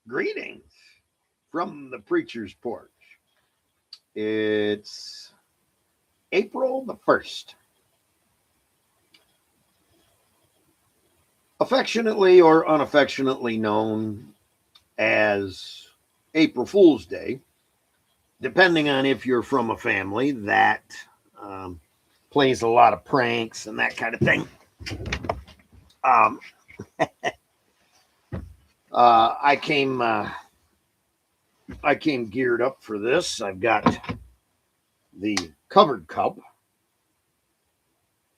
Greetings from the preacher's porch. It's April the 1st, affectionately or unaffectionately known as April Fool's Day, depending on if you're from a family that um, plays a lot of pranks and that kind of thing. Um, uh, I came uh, I came geared up for this. I've got the covered cup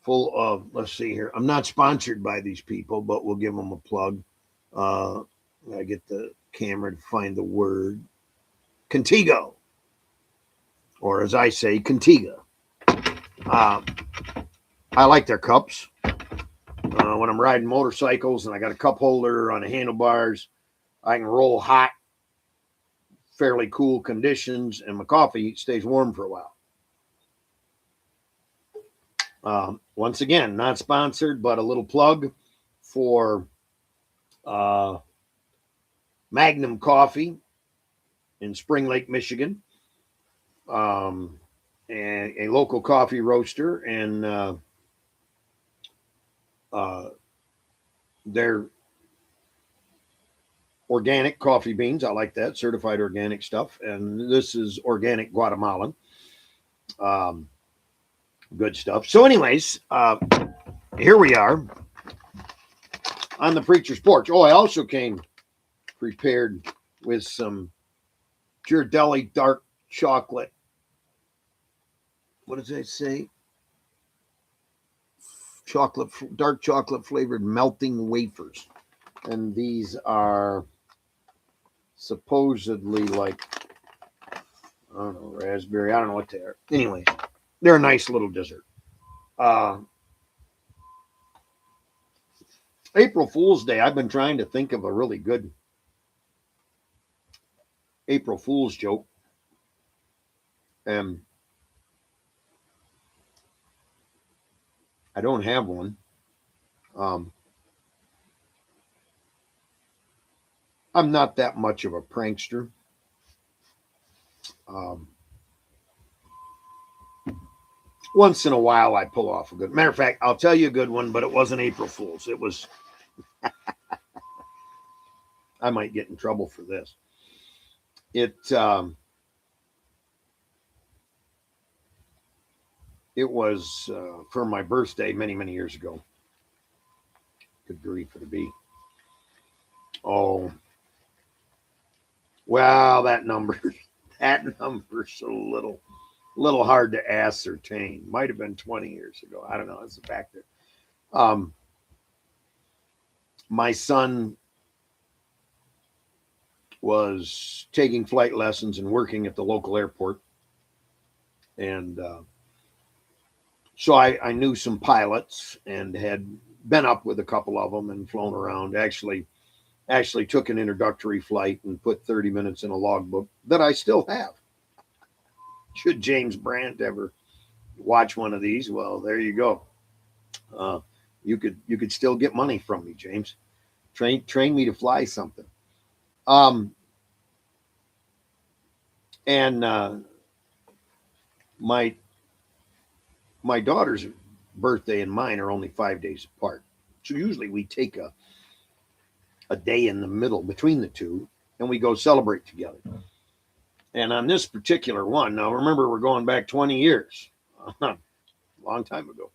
full of, let's see here. I'm not sponsored by these people, but we'll give them a plug. Uh, I get the camera to find the word Contigo, or as I say, Contiga. Uh, I like their cups. When I'm riding motorcycles and I got a cup holder on the handlebars, I can roll hot, fairly cool conditions, and my coffee stays warm for a while. Once again, not sponsored, but a little plug for uh, Magnum Coffee in Spring Lake, Michigan, and a local coffee roaster, and their organic coffee beans. I like that, certified organic stuff. And this is organic Guatemalan. Um, Good stuff. So, anyways, here we are on the preacher's porch. Oh, I also came prepared with some Ghirardelli dark chocolate. What does that say? Dark chocolate flavored melting wafers. And these are supposedly like, I don't know, raspberry. I don't know what they are. Anyway, they're a nice little dessert. April Fool's Day, I've been trying to think of a really good April Fool's joke. And I don't have one. Um, I'm not that much of a prankster. Um, once in a while, I pull off a good. Matter of fact, I'll tell you a good one, but it wasn't April Fool's. It was. I might get in trouble for this. It was for my birthday many years ago. Good grief, it'd be. Oh, well, that number number's a little hard to ascertain. Might have been 20 years ago. I don't know. It's a factor. My son was taking flight lessons and working at the local airport. And so I knew some pilots and had been up with a couple of them and flown around. Actually took an introductory flight and put 30 minutes in a logbook that I still have. Should James Brandt ever watch one of these, well, there you go. You could still get money from me, James. Train me to fly something. And my daughter's birthday and mine are only 5 days apart. So usually we take a day in the middle between the two and we go celebrate together. And on this particular one, now remember, we're going back 20 years, long time ago.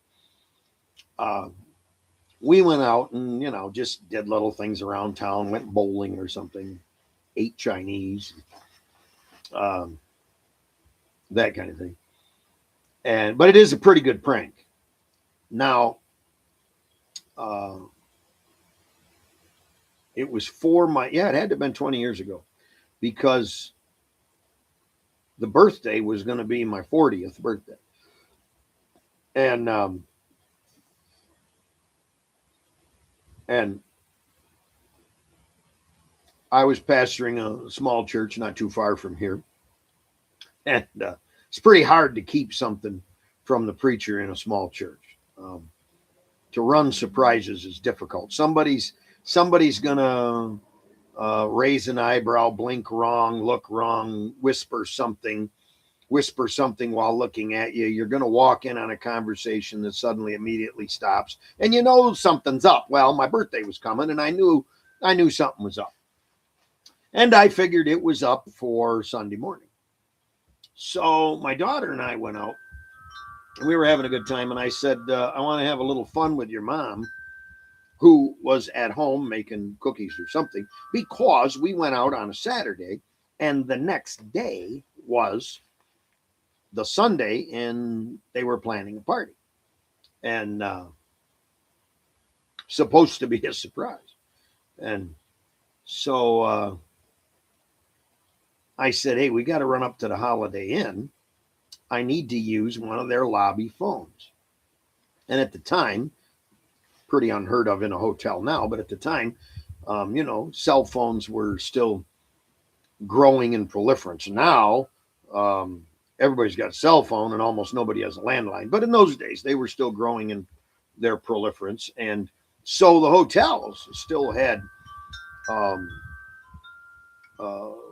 We went out and, just did little things around town, went bowling or something, ate Chinese, that kind of thing. But it is a pretty good prank. Now, it was it had to have been 20 years ago, because the birthday was going to be my 40th birthday. And I was pastoring a small church not too far from here. And it's pretty hard to keep something from the preacher in a small church. To run surprises is difficult. Somebody's gonna raise an eyebrow, blink wrong, look wrong, whisper something while looking at you. You're going to walk in on a conversation that suddenly immediately stops, and you know something's up. Well, my birthday was coming, and I knew something was up, and I figured it was up for Sunday morning. So my daughter and I went out, and we were having a good time, and I said, I want to have a little fun with your mom, who was at home making cookies or something, because we went out on a Saturday, and the next day was the Sunday, and they were planning a party, and supposed to be a surprise. And so I said, hey, we got to run up to the Holiday Inn. I need to use one of their lobby phones. And at the time, pretty unheard of in a hotel now, but at the time, cell phones were still growing in proliferance. Now, everybody's got a cell phone and almost nobody has a landline. But in those days, they were still growing in their proliferance. And so the hotels still had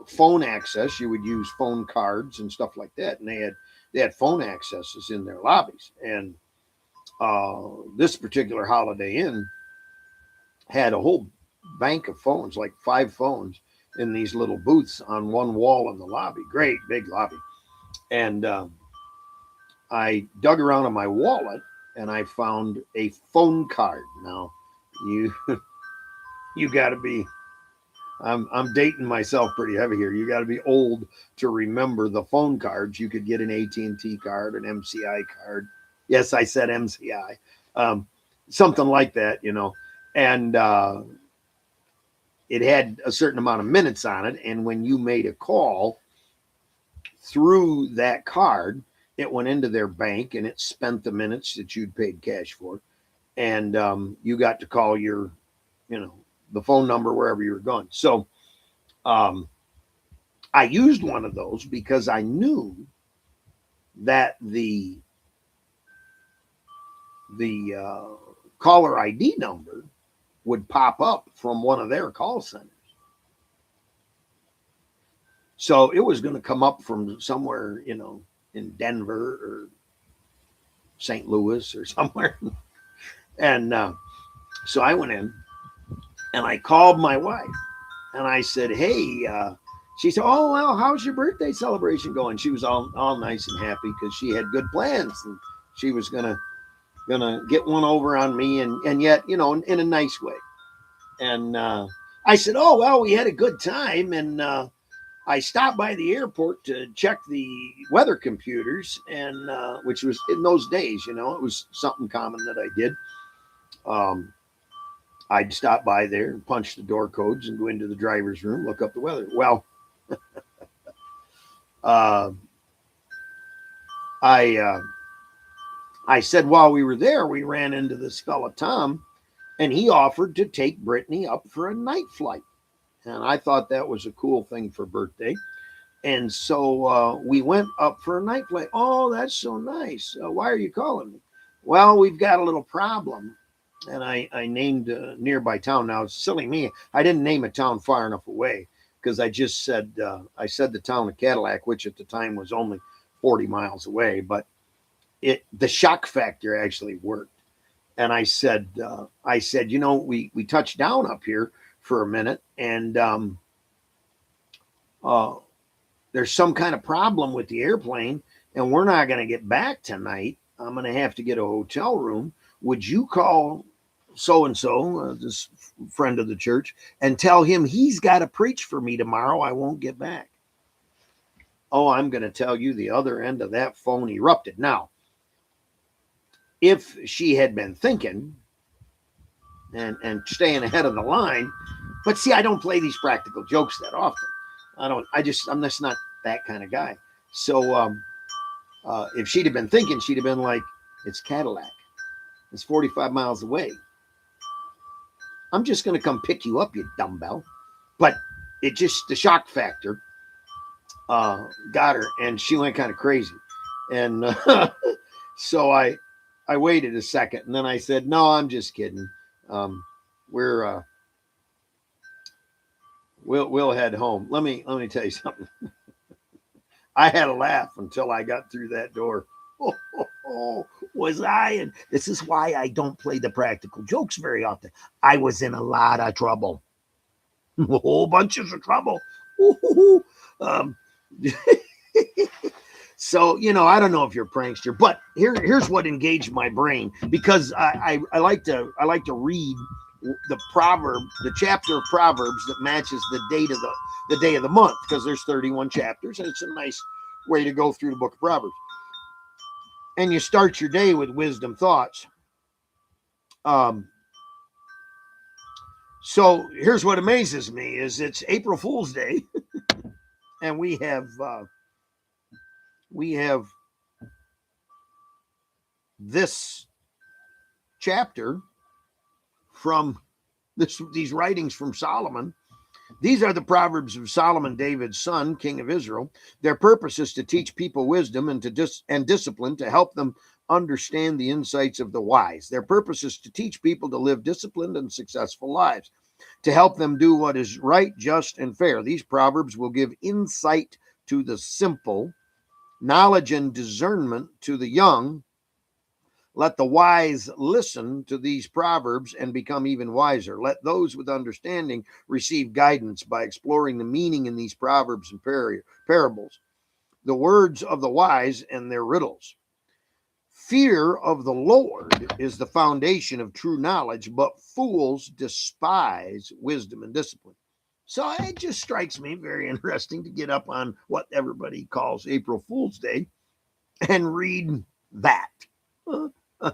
phone access. You would use phone cards and stuff like that. And they had phone accesses in their lobbies. And this particular Holiday Inn had a whole bank of phones, like 5 phones in these little booths on one wall in the lobby. Great big lobby. And I dug around in my wallet and I found a phone card. Now, you got to be, I'm dating myself pretty heavy here. You got to be old to remember the phone cards. You could get an AT&T card, an MCI card. Yes, I said MCI. Something like that, And it had a certain amount of minutes on it. And when you made a call through that card, it went into their bank and it spent the minutes that you'd paid cash for. And you got to call your, the phone number wherever you were going. So I used one of those because I knew that the caller ID number would pop up from one of their call centers. So it was going to come up from somewhere, in Denver or St. Louis or somewhere. And so I went in and I called my wife and I said, hey, she said, oh, well, how's your birthday celebration going? She was all nice and happy because she had good plans and she was gonna get one over on me and yet, in a nice way. And I said, oh, well, we had a good time. And I stopped by the airport to check the weather computers, and which was in those days, it was something common that I did. I'd stop by there and punch the door codes and go into the driver's room, look up the weather. Well, I said while we were there, we ran into this fella, Tom, and he offered to take Brittany up for a night flight. And I thought that was a cool thing for birthday. And so we went up for a night flight. Oh, that's so nice. Why are you calling me? Well, we've got a little problem. And I named a nearby town. Now, it's silly me. I didn't name a town far enough away because I just said, I said the town of Cadillac, which at the time was only 40 miles away. But the shock factor actually worked. And I said, we touched down up here for a minute, and there's some kind of problem with the airplane, and we're not going to get back tonight. I'm going to have to get a hotel room. Would you call so-and-so, this friend of the church, and tell him he's got to preach for me tomorrow? I won't get back. Oh, I'm going to tell you, the other end of that phone erupted. Now, if she had been thinking and staying ahead of the line, but see, I don't play these practical jokes that often. I'm just not that kind of guy. So if she'd have been thinking, she'd have been like, it's Cadillac. It's 45 miles away. I'm just going to come pick you up, you dumbbell. But the shock factor got her, and she went kind of crazy. And so I waited a second, and then I said, no, I'm just kidding. We're we'll head home. Let me tell you something. I had a laugh until I got through that door. Was I? And this is why I don't play the practical jokes very often. I was in a lot of trouble, a whole bunches of trouble. Um, so I don't know if you're a prankster, but here's what engaged my brain, because I like to read the chapter of Proverbs that matches the day of the month, because there's 31 chapters, and it's a nice way to go through the book of Proverbs. And you start your day with wisdom thoughts. So here's what amazes me is it's April Fool's Day, and we have this chapter from these writings from Solomon. These are the Proverbs of Solomon, David's son, king of Israel. Their purpose is to teach people wisdom and discipline, to help them understand the insights of the wise. Their purpose is to teach people to live disciplined and successful lives, to help them do what is right, just, and fair. These Proverbs will give insight to the simple, knowledge and discernment to the young. Let the wise listen to these Proverbs and become even wiser. Let those with understanding receive guidance by exploring the meaning in these Proverbs and parables, the words of the wise and their riddles. Fear of the Lord is the foundation of true knowledge, but fools despise wisdom and discipline. So it just strikes me very interesting to get up on what everybody calls April Fool's Day and read that.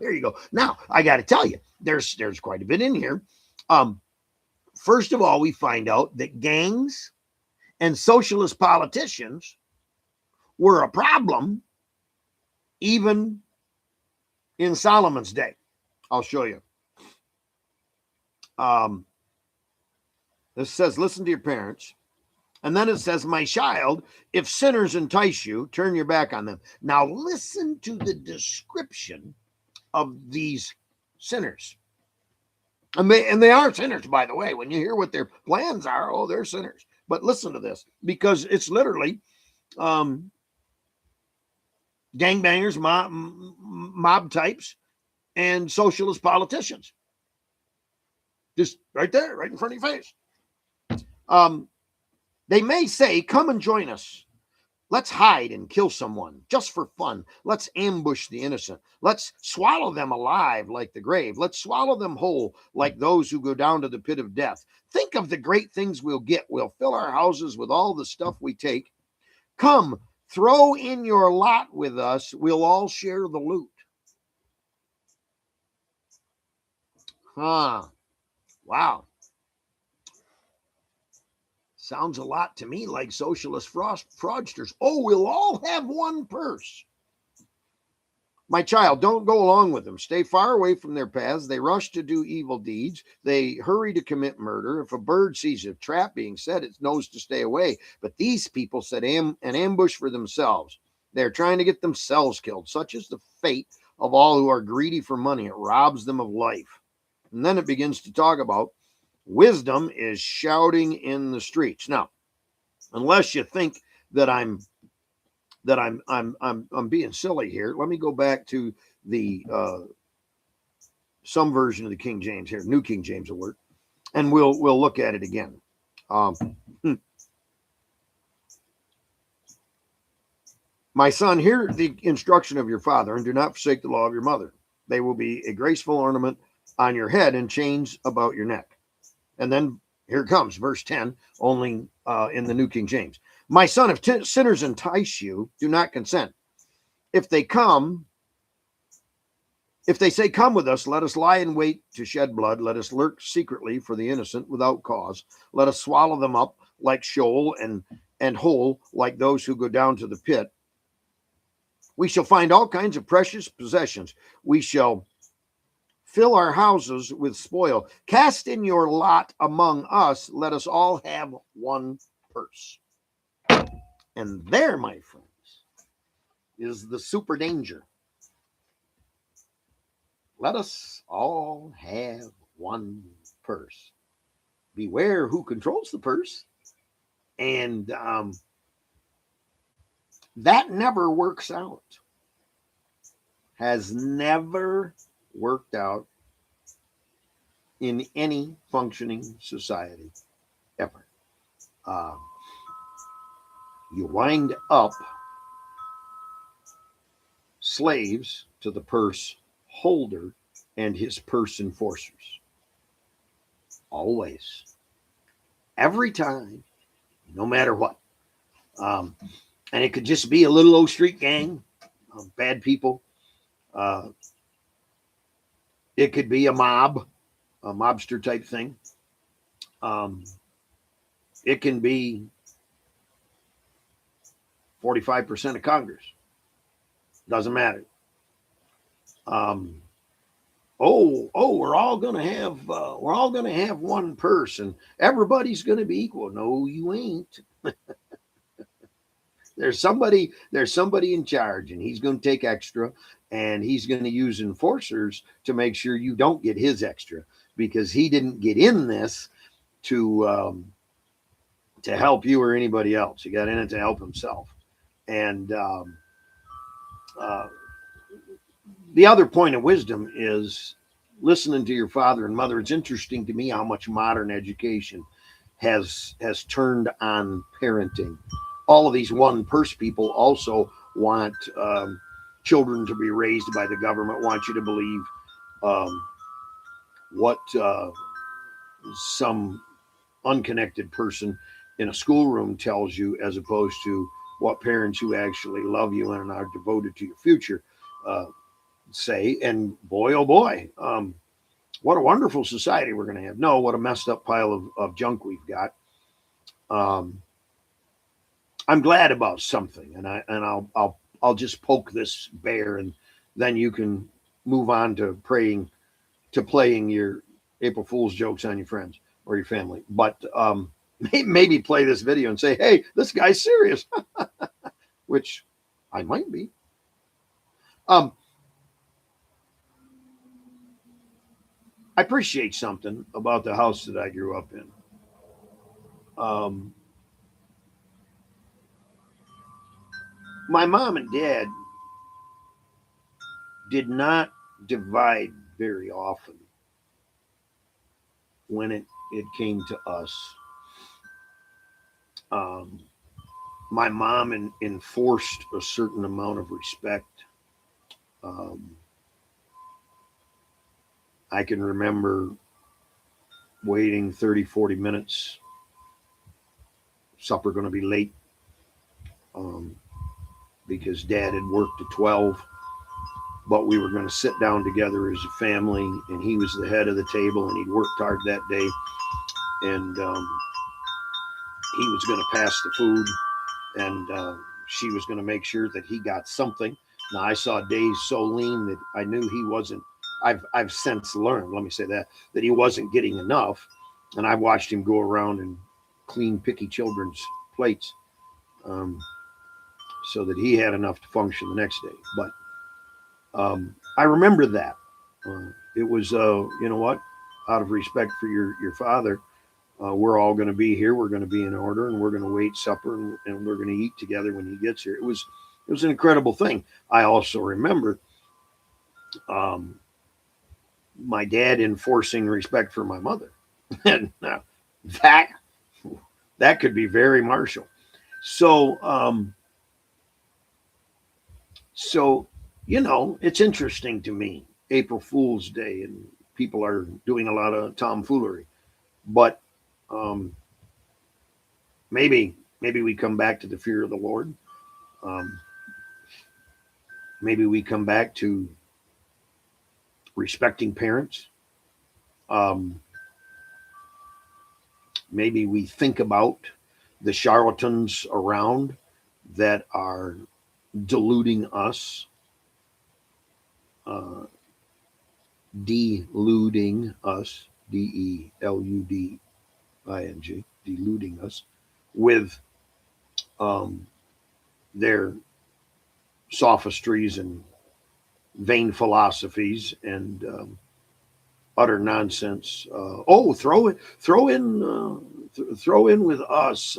There you go. Now, I got to tell you, there's quite a bit in here. First of all, we find out that gangs and socialist politicians were a problem even in Solomon's day. I'll show you. This says, listen to your parents. And then it says, my child, if sinners entice you, turn your back on them. Now, listen to the description of these sinners. And they are sinners, by the way. When you hear what their plans are, oh, they're sinners. But listen to this, because it's literally gangbangers, mob types, and socialist politicians. Just right there, right in front of your face. They may say, come and join us. Let's hide and kill someone just for fun. Let's ambush the innocent. Let's swallow them alive like the grave. Let's swallow them whole like those who go down to the pit of death. Think of the great things we'll get. We'll fill our houses with all the stuff we take. Come, throw in your lot with us. We'll all share the loot. Wow. Sounds a lot to me like socialist fraudsters. Oh, we'll all have one purse. My child, don't go along with them. Stay far away from their paths. They rush to do evil deeds. They hurry to commit murder. If a bird sees a trap being set, it knows to stay away. But these people set an ambush for themselves. They're trying to get themselves killed. Such is the fate of all who are greedy for money. It robs them of life. And then it begins to talk about wisdom is shouting in the streets. Now, unless you think that I'm being silly here, let me go back to the some version of the King James here, New King James will work, and we'll look at it again. My son, hear the instruction of your father, and do not forsake the law of your mother. They will be a graceful ornament on your head and chains about your neck. And then here it comes, verse 10, only in the New King James. My son, if sinners entice you, do not consent. If they say, come with us, let us lie in wait to shed blood. Let us lurk secretly for the innocent without cause. Let us swallow them up like Sheol and whole like those who go down to the pit. We shall find all kinds of precious possessions. We shall fill our houses with spoil. Cast in your lot among us. Let us all have one purse. And there, my friends, is the super danger. Let us all have one purse. Beware who controls the purse. And that never works out. Has never worked out in any functioning society ever. Uh, you wind up slaves to the purse holder and his purse enforcers. Always. Every time, no matter what. And it could just be a little old street gang, bad people. Uh, it could be a mob, a mobster type thing. Um, it can be 45% of Congress. Doesn't matter. We're all gonna have one person. Everybody's gonna be equal. No, you ain't. There's somebody in charge, and he's going to take extra, and he's going to use enforcers to make sure you don't get his extra, because he didn't get in this to help you or anybody else. He got in it to help himself. And uh, the other point of wisdom is listening to your father and mother. It's interesting to me how much modern education has turned on parenting. All of these one purse people also want children to be raised by the government, want you to believe what some unconnected person in a schoolroom tells you, as opposed to what parents who actually love you and are devoted to your future say. And boy, oh boy, what a wonderful society we're going to have. No, what a messed up pile of junk we've got. I'm glad about something, and I'll just poke this bear, and then you can move on to playing your April Fool's jokes on your friends or your family. But maybe play this video and say, "Hey, this guy's serious," which I might be. I appreciate something about the house that I grew up in. Um, my mom and dad did not divide very often when it came to us. Um, my mom enforced a certain amount of respect. Um, I can remember waiting 30, 40 minutes, supper going to be late, um, because dad had worked at 12, but we were going to sit down together as a family, and he was the head of the table, and he'd worked hard that day, and he was going to pass the food, and she was going to make sure that he got something. Now, I saw Dave so lean that I knew he wasn't. I've since learned, let me say that he wasn't getting enough, and I watched him go around and clean picky children's plates, so that he had enough to function the next day. But I remember that. It was, you know what, out of respect for your father, we're all going to be here. We're going to be in order, and we're going to wait supper, and we're going to eat together when he gets here. It was an incredible thing. I also remember my dad enforcing respect for my mother, and that could be very martial. So so it's interesting to me, April Fool's Day, and people are doing a lot of tomfoolery, but um, maybe we come back to the fear of the Lord. Um, maybe we come back to respecting parents. Um, maybe we think about the charlatans around that are deluding us, uh, deluding us, deluding, deluding us with their sophistries and vain philosophies and utter nonsense. throw in with us,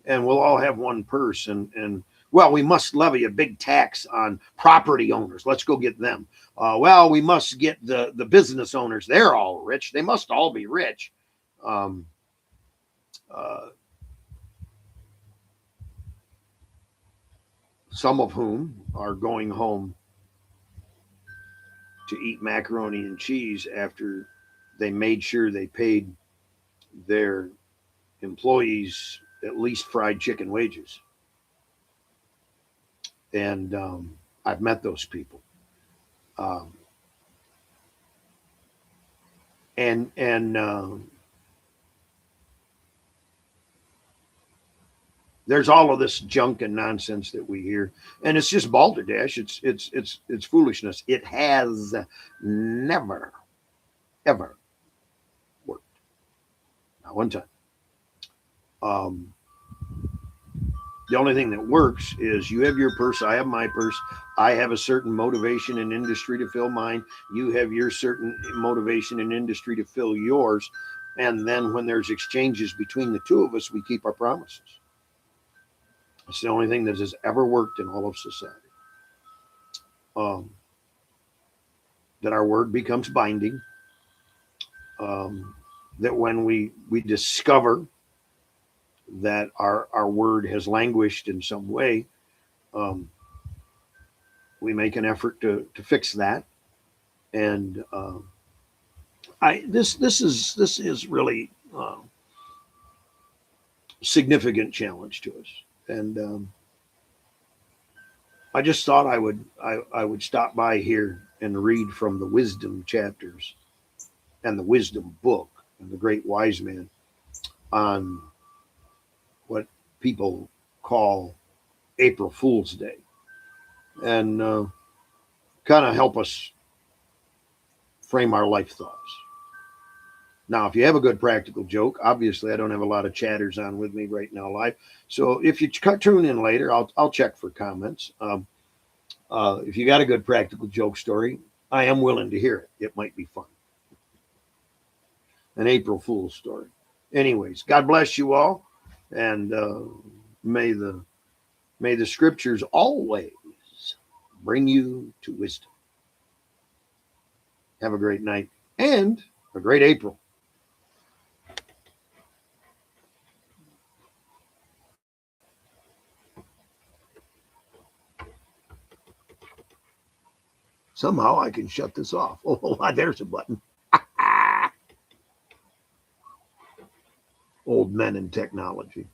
and we'll all have one purse. And well, we must levy a big tax on property owners. Let's go get them. Well, we must get the business owners. They're all rich. They must all be rich. Um, uh, some of whom are going home to eat macaroni and cheese after they made sure they paid their employees at least fried chicken wages. And I've met those people. Um, and there's all of this junk and nonsense that we hear, and it's just balderdash. It's foolishness. It has never ever worked. Not one time. Um, the only thing that works is you have your purse, I have my purse. I have a certain motivation in industry to fill mine. You have your certain motivation in industry to fill yours. And then when there's exchanges between the two of us, we keep our promises. It's the only thing that has ever worked in all of society. Um, that our word becomes binding. That when we discover that our word has languished in some way, um, we make an effort to fix that. And this is really significant challenge to us. And I just thought I would stop by here and read from the wisdom chapters and the wisdom book and the great wise man on what people call April Fool's Day, and kind of help us frame our life thoughts. Now, if you have a good practical joke, obviously I don't have a lot of chatters on with me right now live. So if you tune in later, I'll check for comments. If you got a good practical joke story, I am willing to hear it. It might be fun. An April Fool's story. Anyways, God bless you all, and may the scriptures always bring you to wisdom. Have a great night and a great April. Somehow I can shut this off. Oh, there's a button. Old men in technology.